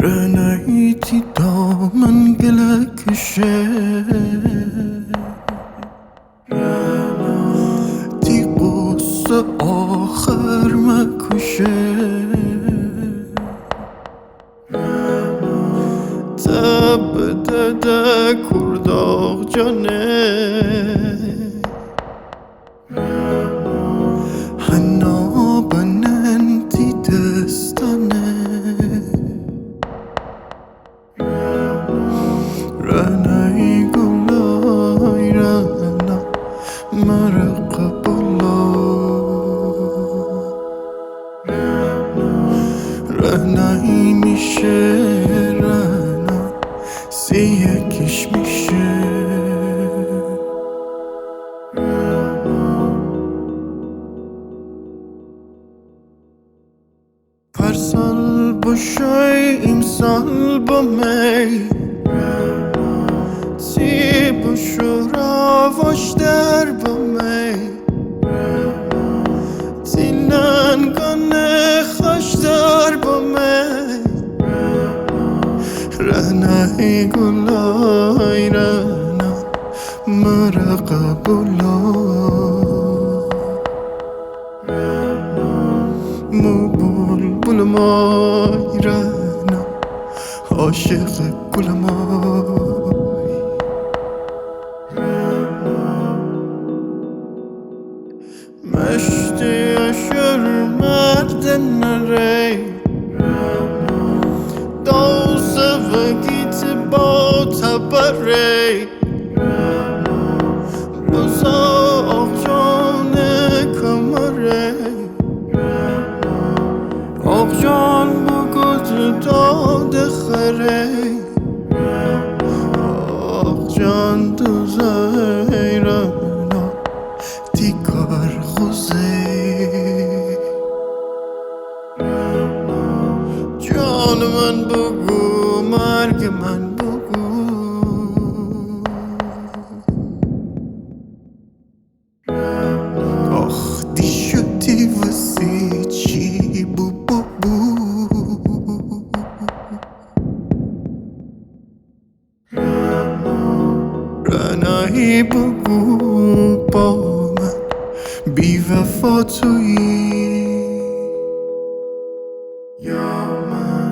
رنایتی دامن گلکشه دی قصه آخر مکشه تب دده کرداغ جانه حنا بنن دی دستانه رنای گلای رنا مرق بلا رنایی میشه رنا یکیش میشه پرسال باشای امسال با می تی بشو راوش در با می تی ننگانه خوش در با می رنای گلای رنا مرق بلا مو بلبل مای رنا عاشق گل مای مشتی اشر مرد نری دوز وگیت با تبری بزا آقجان کمره آقجان بگد داد خره آقجان دوزه رنا دیگر خوزه جان من بگو مرگ من بگو آخ دی شدی واسه چی بو بو بو رنایی بگو با من بی وفا تویی یا من